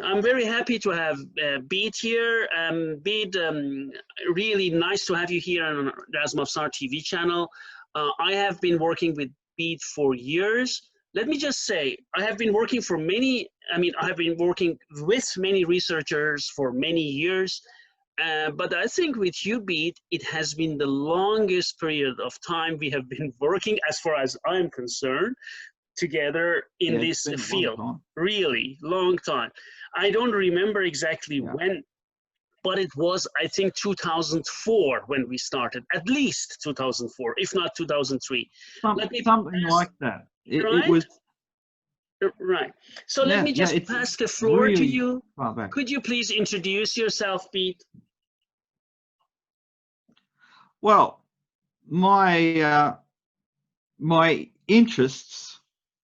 I'm very happy to have Bede here. Bede, really nice to have you here on Razmafzar TV channel. I have been working with Bede for years. Let me just say, I have been working for many, I have been working with many researchers for many years. But I think with you, Bede, it has been the longest period of time we have been working, as far as I'm concerned, together in this field. Really long time. I don't remember exactly when, but it was, I think, 2004 when we started, at least 2004, if not 2003. Something like that. It was right. So let me just pass the floor really to you. Could you please introduce yourself, Bede? Well, my interests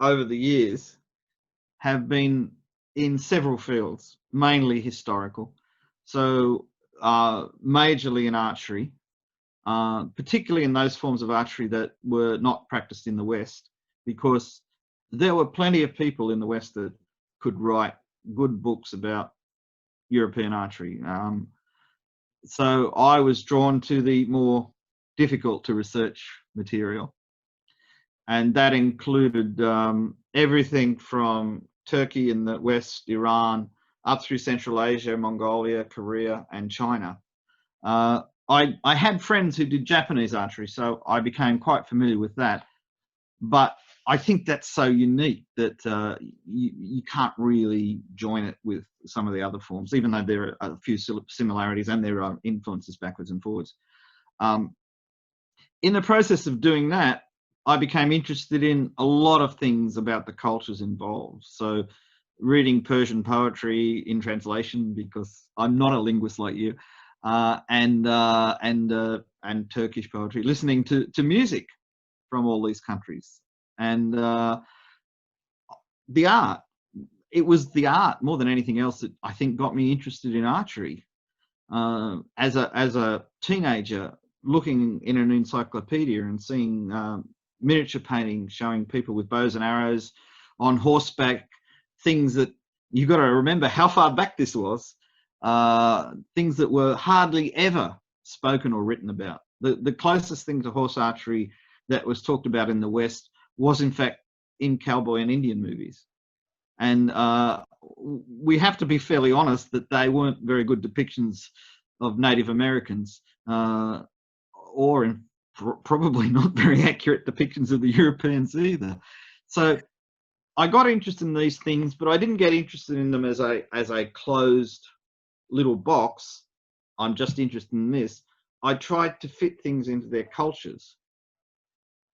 over the years have been in several fields, mainly historical. So majorly in archery, particularly in those forms of archery that were not practiced in the West, because there were plenty of people in the West that could write good books about European archery. So I was drawn to the more difficult to research material. And that included everything from Turkey in the West, Iran, up through Central Asia, Mongolia, Korea, and China. I had friends who did Japanese archery, so I became quite familiar with that. But I think that's so unique that you can't really join it with some of the other forms, even though there are a few similarities and there are influences backwards and forwards. In the process of doing that, I became interested in a lot of things about the cultures involved. So reading Persian poetry in translation, because I'm not a linguist like you, and Turkish poetry, listening to music from all these countries. And the art, it was the art more than anything else that I think got me interested in archery. As a teenager, looking in an encyclopedia and seeing miniature paintings showing people with bows and arrows on horseback, things that you've got to remember how far back this was, things that were hardly ever spoken or written about. The closest thing to horse archery that was talked about in the West was in fact in cowboy and Indian movies. And we have to be fairly honest that they weren't very good depictions of Native Americans, or probably not very accurate depictions of the Europeans either. So I got interested in these things, but I didn't get interested in them as a closed little box. I'm just interested in this. I tried to fit things into their cultures.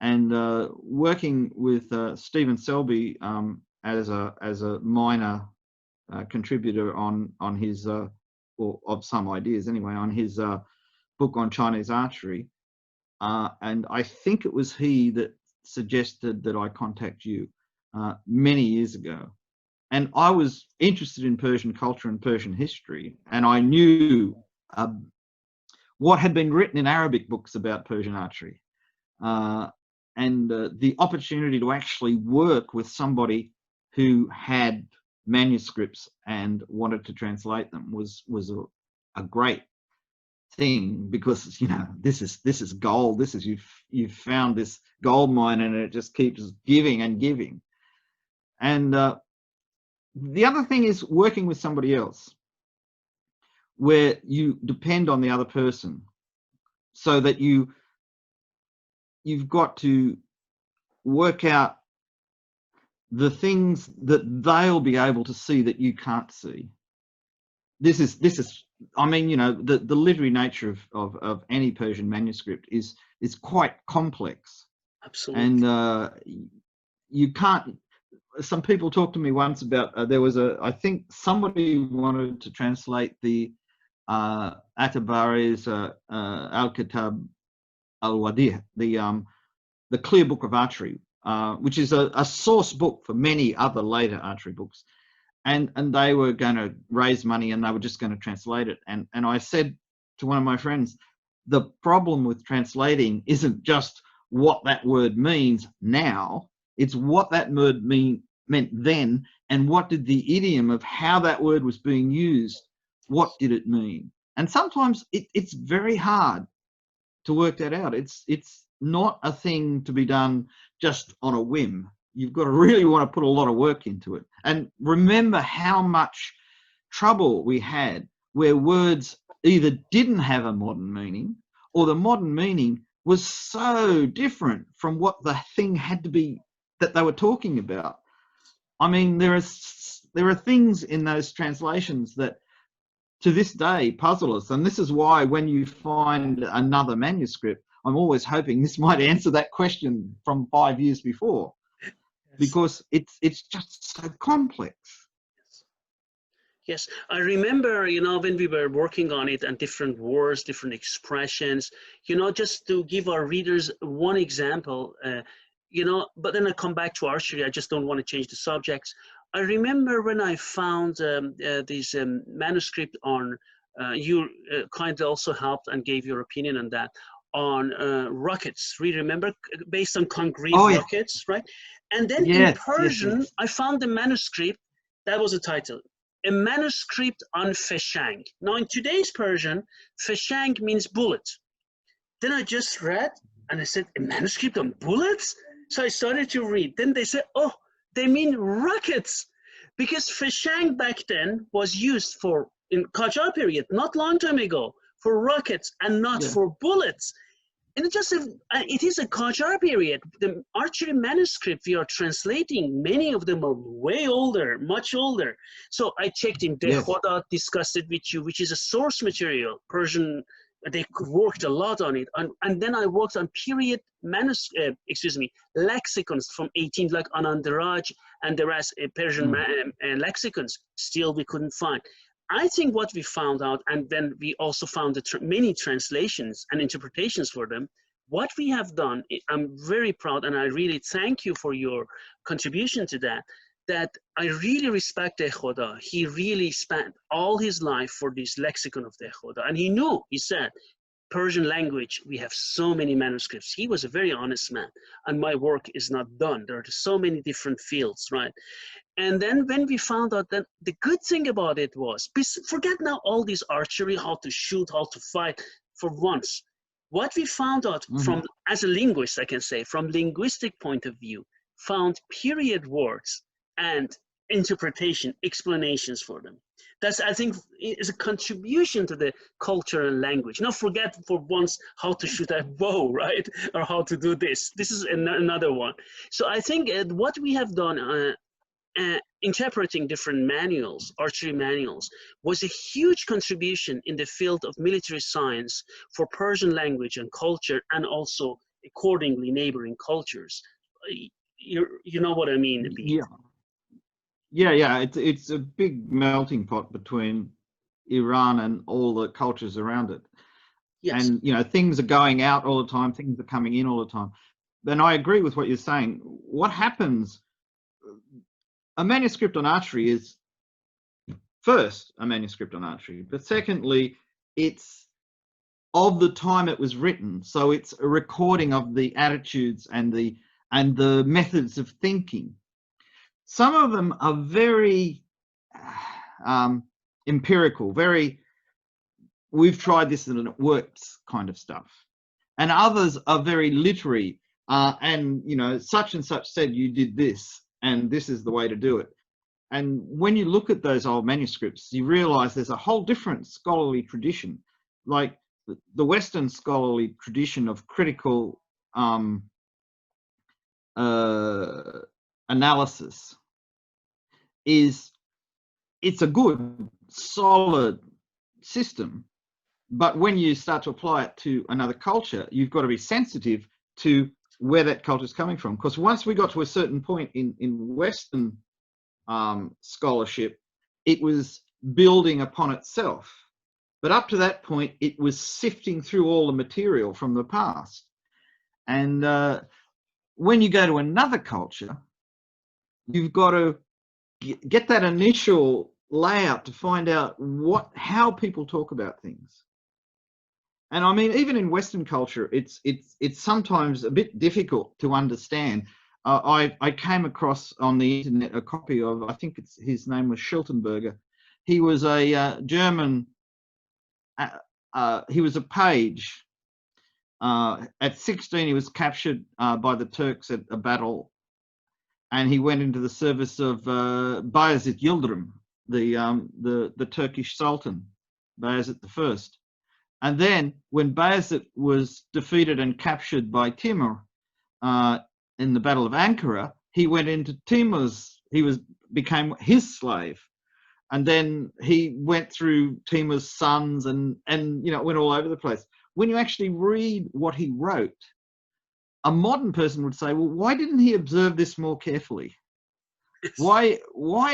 And working with Stephen Selby as a minor contributor on his, or of some ideas anyway, on his book on Chinese archery, and I think it was he that suggested that I contact you many years ago. And I was interested in Persian culture and Persian history, and I knew what had been written in Arabic books about Persian archery. And the opportunity to actually work with somebody who had manuscripts and wanted to translate them was a great thing, because this is gold. This is you've found this gold mine, and it just keeps giving and giving. And the other thing is working with somebody else, where you depend on the other person, so that you've got to work out the things that they'll be able to see that you can't see. This is I mean, the literary nature of any Persian manuscript is quite complex. Absolutely. And you can't. Some people talked to me once about there was I think somebody wanted to translate the At-Tabari's al-Kitab al-Wadih, the clear book of archery, which is a source book for many other later archery books. And they were going to raise money, and they were just going to translate it. And I said to one of my friends, the problem with translating isn't just what that word means now, it's what that word meant then, and what did the idiom of how that word was being used, what did it mean? And sometimes it's very hard to work that out. It's not a thing to be done just on a whim. You've got to really want to put a lot of work into it. And remember how much trouble we had where words either didn't have a modern meaning, or the modern meaning was so different from what the thing had to be that they were talking about. I mean, there are things in those translations that to this day puzzle us. And this is why when you find another manuscript, I'm always hoping this might answer that question from 5 years before, because it's just so complex. Yes, I remember, you know, when we were working on it and different words, different expressions, you know, just to give our readers one example, you know, but then I come back to archery. I just don't want to change the subjects. I remember when I found this manuscript on, you kind of also helped and gave your opinion on that, on rockets. We remember, based on concrete rockets, right? And then in Persian, I found the manuscript that was a title. A manuscript on feshang. Now in today's Persian, feshang means bullet. Then I just read and I said, a manuscript on bullets? So I started to read. Then they said, oh, they mean rockets. Because feshang back then was used for, in Qajar period, not long time ago, for rockets and not for bullets. And it is a Qajar period. The archery manuscript we are translating, many of them are way older, much older. So I checked in Dekhoda, discussed it with you, which is a source material, Persian. They worked a lot on it. And then I worked on period lexicons from 18, like Anandaraj and the rest, Persian lexicons. Still we couldn't find. I think what we found out, and then we also found many translations and interpretations for them, what we have done, I'm very proud, and I really thank you for your contribution to that, that I really respect Dekhoda. He really spent all his life for this lexicon of Dekhoda, and he knew, he said, Persian language, we have so many manuscripts. He was a very honest man, and my work is not done. There are so many different fields, right? And then when we found out that the good thing about it was, forget now all this archery, how to shoot, how to fight, for once. What we found out from, as a linguist, I can say, from linguistic point of view, found period words and interpretation, explanations for them. That's, I think, is a contribution to the culture and language. Not forget for once how to shoot a bow, right? Or how to do this. This is another one. So I think what we have done, interpreting different manuals, archery manuals, was a huge contribution in the field of military science for Persian language and culture, and also accordingly neighboring cultures. You know what I mean? Yeah. It's a big melting pot between Iran and all the cultures around it. Yes. And you know, things are going out all the time, things are coming in all the time. And I agree with what you're saying. What happens? A manuscript on archery is first a manuscript on archery, but secondly, it's of the time it was written. So it's a recording of the attitudes and the methods of thinking. Some of them are very empirical, very, we've tried this and it works kind of stuff. And others are very literary, and you know, such and such said you did this, and this is the way to do it. And when you look at those old manuscripts, you realize there's a whole different scholarly tradition, like the Western scholarly tradition of critical analysis. It's a good, solid system, but when you start to apply it to another culture, you've got to be sensitive to where that culture is coming from. Because once we got to a certain point in Western scholarship, it was building upon itself. But up to that point, it was sifting through all the material from the past. And when you go to another culture, you've got to get that initial layout to find out how people talk about things. And I mean, even in Western culture, it's sometimes a bit difficult to understand I came across on the internet a copy of, I think his name was Schiltenberger. He was a German, he was a page. At 16, he was captured by the Turks at a battle, and he went into the service of Bayezid Yildirim, the Turkish Sultan, Bayezid I. And then when Bayezid was defeated and captured by Timur in the Battle of Ankara, he went into became his slave. And then he went through Timur's sons and went all over the place. When you actually read what he wrote, a modern person would say, well, why didn't he observe this more carefully? Why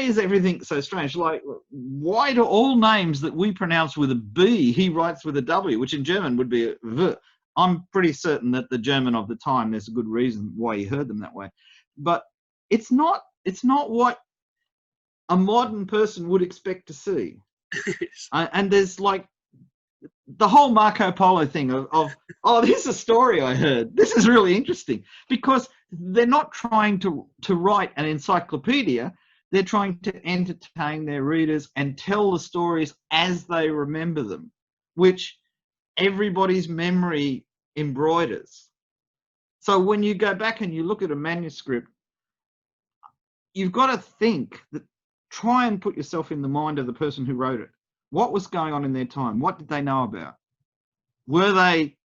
is everything so strange? Like, why do all names that we pronounce with a B, he writes with a W, which in German would be a V? I'm pretty certain that the German of the time, there's a good reason why he heard them that way. But it's not what a modern person would expect to see. And there's like the whole Marco Polo thing of oh, this is a story I heard. This is really interesting, because they're not trying to write an encyclopedia. They're trying to entertain their readers and tell the stories as they remember them, which everybody's memory embroiders. So when you go back and you look at a manuscript, you've got to think that, try and put yourself in the mind of the person who wrote it. What was going on in their time? What did they know about? Were they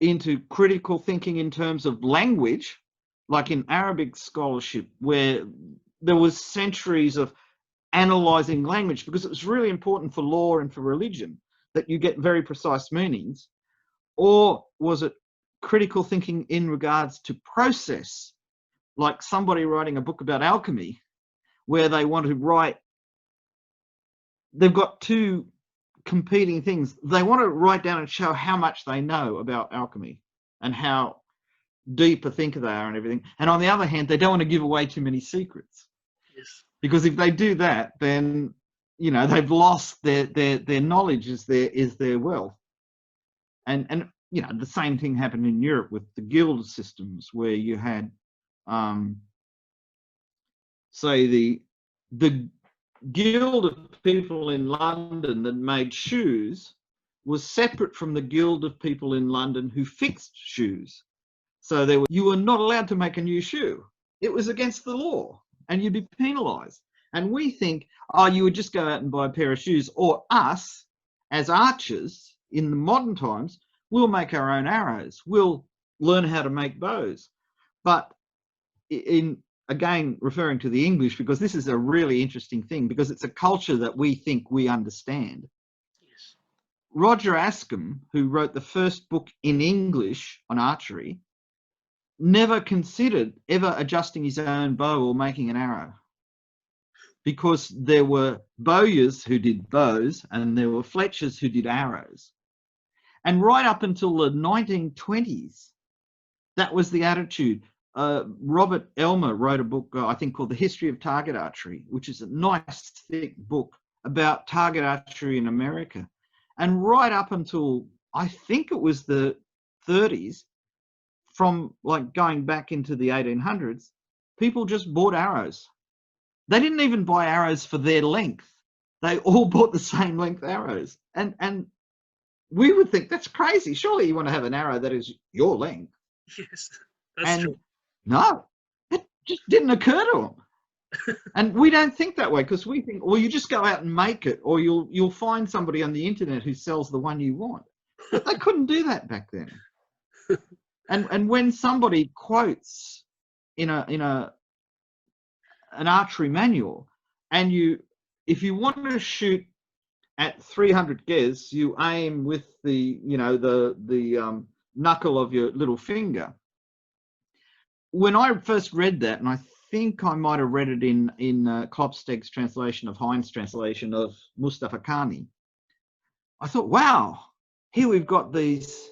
into critical thinking in terms of language, like in Arabic scholarship, where there was centuries of analysing language, because it was really important for law and for religion that you get very precise meanings? Or was it critical thinking in regards to process, like somebody writing a book about alchemy, where they want to write, they've got two competing things. They want to write down and show how much they know about alchemy and how deep a thinker they are and everything. And on the other hand, they don't want to give away too many secrets. Yes. Because if they do that, then, you know, they've lost their knowledge is their wealth. And you know, the same thing happened in Europe with the guild systems, where you had say the guild of people in London that made shoes was separate from the guild of people in London who fixed shoes. So you were not allowed to make a new shoe. It was against the law and you'd be penalised. And we think, oh, you would just go out and buy a pair of shoes, or us as archers in the modern times, we'll make our own arrows. We'll learn how to make bows. But again, referring to the English, because this is a really interesting thing, because it's a culture that we think we understand. Yes. Roger Ascham, who wrote the first book in English on archery, never considered ever adjusting his own bow or making an arrow, because there were bowyers who did bows and there were fletchers who did arrows. And right up until the 1920s, that was the attitude. Robert Elmer wrote a book, I think, called The History of Target Archery, which is a nice, thick book about target archery in America. And right up until, I think it was the 30s, from like going back into the 1800s, people just bought arrows. They didn't even buy arrows for their length. They all bought the same length arrows. And we would think, that's crazy. Surely you want to have an arrow that is your length. Yes, that's true. No, it just didn't occur to them. And we don't think that way, because we think, well, you just go out and make it, or you'll find somebody on the internet who sells the one you want. But they couldn't do that back then. And when somebody quotes in an archery manual, and if you want to shoot at 300 gez, you aim with the knuckle of your little finger. When I first read that, and I think I might have read it in Klopstad's translation of Hein's translation of Mustafa Khani, I thought, wow, here we've got these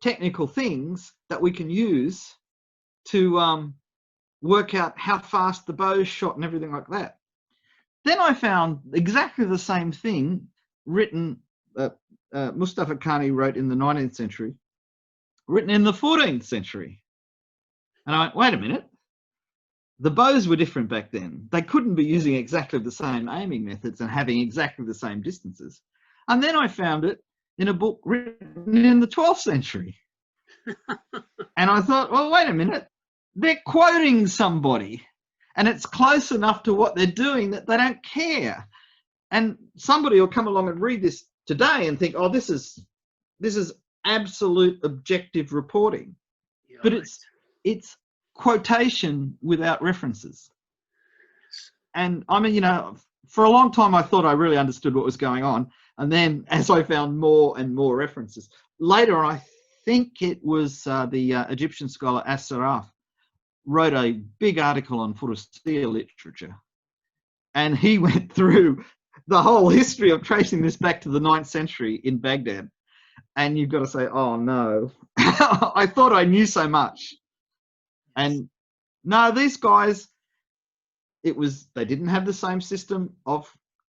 technical things that we can use to work out how fast the bow's shot and everything like that. Then I found exactly the same thing written, Mustafa Khani wrote in the 19th century, written in the 14th century. And I went, wait a minute, the bows were different back then. They couldn't be using exactly the same aiming methods and having exactly the same distances. And then I found it in a book written in the 12th century. And I thought, well, wait a minute. They're quoting somebody, and it's close enough to what they're doing that they don't care. And somebody will come along and read this today and think, oh, this is absolute objective reporting. Yeah, but right. it's quotation without references. And I mean, you know, for a long time I thought I really understood what was going on, and then as I found more and more references later, I think it was the Egyptian scholar As-Saraf wrote a big article on Khorasani literature, and he went through the whole history of tracing this back to the 9th century in Baghdad. And you've got to say, oh no, I thought I knew so much. And no, these guys, they didn't have the same system of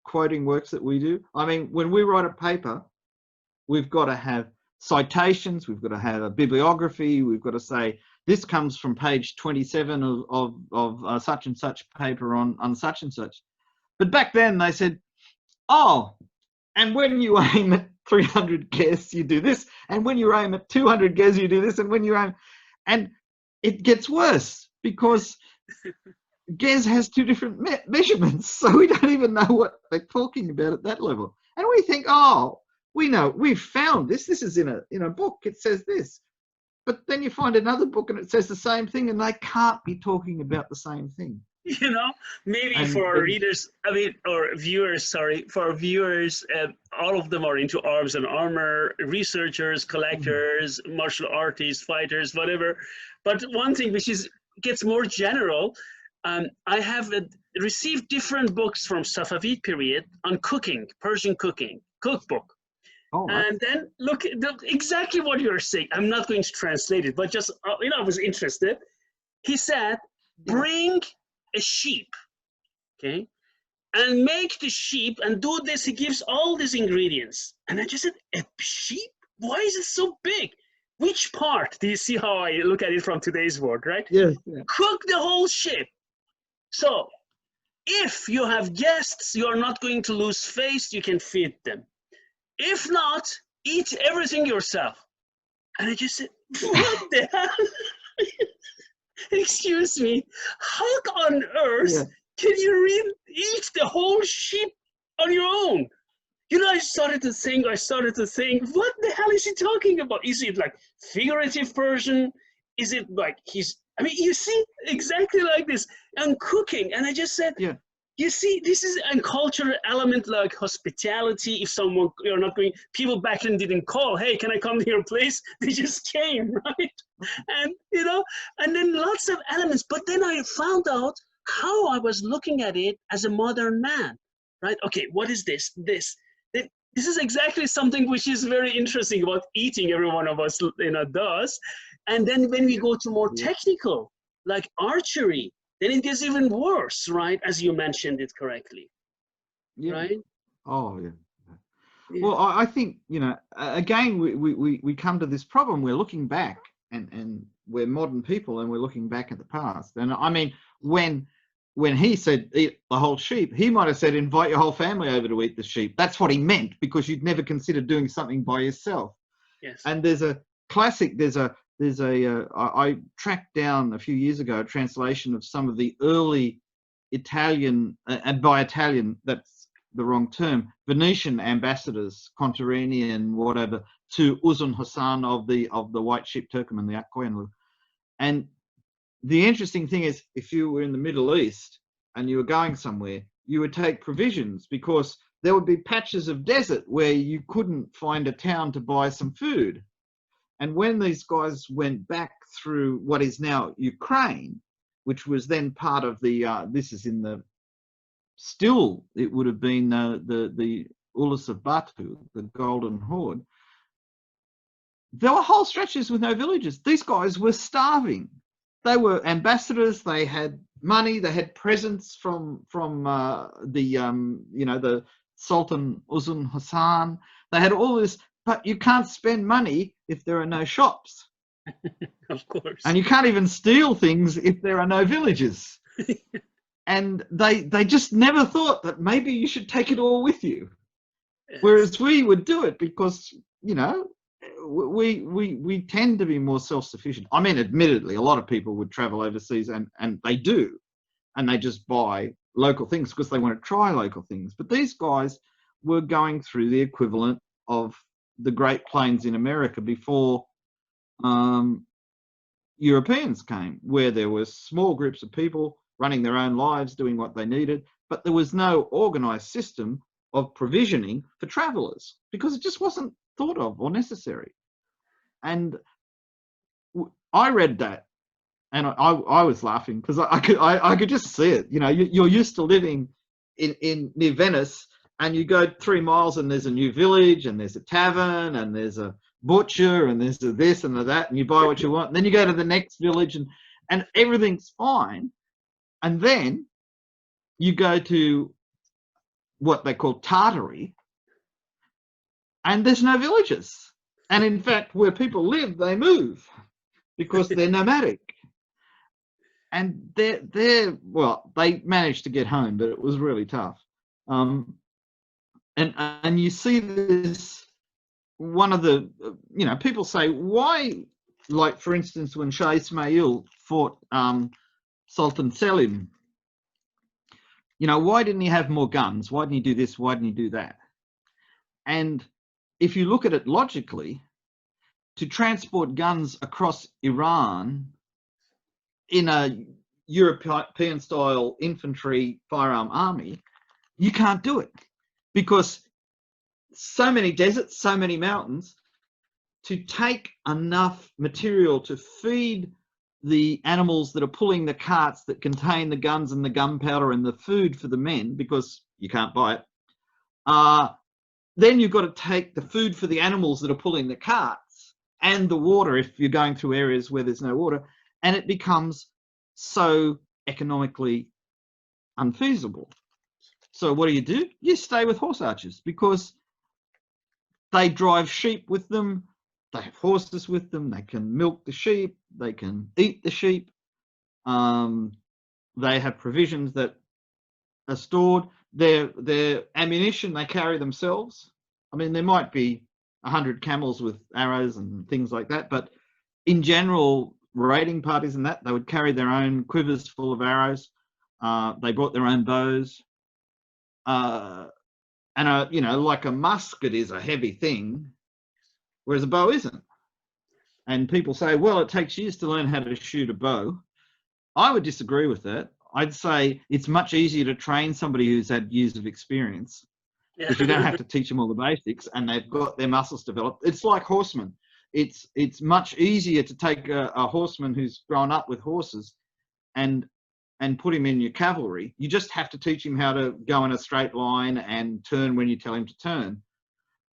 quoting works that we do. I mean, when we write a paper, we've got to have citations, we've got to have a bibliography, we've got to say, this comes from page 27 of such and such paper on such and such. But back then they said, oh, and when you aim at 300 guess, you do this, and when you aim at 200 guess, you do this, and when you aim, and it gets worse because guess has 2 different measurements, so we don't even know what they're talking about at that level. And we think, oh, we know, we've found this is in a book, it says this. But then you find another book and it says the same thing, and they can't be talking about the same thing. You know, maybe And for our then, readers, or viewers, sorry, for our viewers, all of them are into arms and armor, researchers, collectors, martial artists, fighters, whatever. But one thing which gets more general, I have received different books from Safavid period on cooking, Persian cooking, cookbook. oh, right. And then look exactly what you're saying. I'm not going to translate it, but just, I was interested. He said, bring a sheep, okay, and make the sheep and do this. He gives all these ingredients. And I just said, a sheep? Why is it so big? Which part? Do you see how I look at it from today's world, right? Yeah. Cook the whole sheep. So if you have guests, you are not going to lose face, you can feed them. If not, eat everything yourself. And I just said, what the hell? Excuse me, how on earth can you eat the whole sheep on your own? You know, I started to think, what the hell is he talking about? Is it like figurative Persian? Is it like you see, exactly like this, and cooking. And I just said, you see, this is a cultural element like hospitality. If someone, you're not going, people back then didn't call, hey, can I come to your place? They just came, right? And, you know, and then lots of elements. But then I found out how I was looking at it as a modern man, right? Okay, what is this? This is exactly something which is very interesting about eating, every one of us, you know, does. And then when we go to more technical, like archery, then it gets even worse, right? As you mentioned it correctly, right? Oh, yeah. Well, I think, you know, again, we come to this problem. We're looking back, and we're modern people, and we're looking back at the past. And I mean, when he said eat the whole sheep, he might have said invite your whole family over to eat the sheep. That's what he meant, because you'd never consider doing something by yourself. Yes. And there's a classic, I tracked down a few years ago a translation of some of the early Italian, and by Italian, that's the wrong term, Venetian ambassadors, Quaderni and whatever, to Uzun Hasan of the White Sheep Turkoman, the Quaderni. And the interesting thing is, if you were in the Middle East and you were going somewhere, you would take provisions, because there would be patches of desert where you couldn't find a town to buy some food. And when these guys went back through what is now Ukraine, which was then part of the, this is in the, still it would have been the Ulus of Batu, the Golden Horde, there were whole stretches with no villages. These guys were starving. They were ambassadors, they had money, they had presents from the Sultan Uzun Hasan. They had all this, but you can't spend money if there are no shops. Of course. And you can't even steal things if there are no villages. And they just never thought that maybe you should take it all with you. Yes. Whereas we would do it because, you know, we tend to be more self-sufficient. I mean, admittedly, a lot of people would travel overseas and they do, and they just buy local things because they want to try local things. But these guys were going through the equivalent of the Great Plains in America before Europeans came, where there were small groups of people running their own lives, doing what they needed, but there was no organized system of provisioning for travelers because it just wasn't thought of or necessary. And I read that and I was laughing because I could just see it. You know, you're used to living in near Venice, and you go 3 miles and there's a new village and there's a tavern and there's a butcher and there's a this and a that, and you buy what you want. And then you go to the next village and everything's fine. And then you go to what they call Tartary, and there's no villages. And in fact, where people live, they move because they're nomadic. And well, they managed to get home, but it was really tough. And you see this, one of the, you know, people say, why, like for instance, when Shah Ismail fought Sultan Selim, you know, why didn't he have more guns? Why didn't he do this? Why didn't he do that? And if you look at it logically, to transport guns across Iran in a European-style infantry firearm army, you can't do it because so many deserts, so many mountains, to take enough material to feed the animals that are pulling the carts that contain the guns and the gunpowder and the food for the men, because you can't buy it. Then you've got to take the food for the animals that are pulling the carts and the water if you're going through areas where there's no water, and it becomes so economically unfeasible. So what do? You stay with horse archers because they drive sheep with them, they have horses with them, they can milk the sheep, they can eat the sheep, they have provisions that are stored, their ammunition they carry themselves. I mean, there might be 100 camels with arrows and things like that, but in general, raiding parties and that, they would carry their own quivers full of arrows. They brought their own bows. And you know, like a musket is a heavy thing, whereas a bow isn't. And people say, well, it takes years to learn how to shoot a bow. I would disagree with that. I'd say it's much easier to train somebody who's had years of experience, because you don't have to teach them all the basics and they've got their muscles developed. It's like horsemen. It's much easier to take a horseman who's grown up with horses and put him in your cavalry. You just have to teach him how to go in a straight line and turn when you tell him to turn.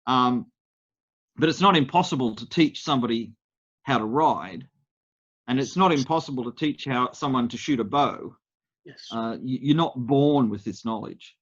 But it's not impossible to teach somebody how to ride, and it's not impossible to teach someone to shoot a bow. Yes. You're not born with this knowledge.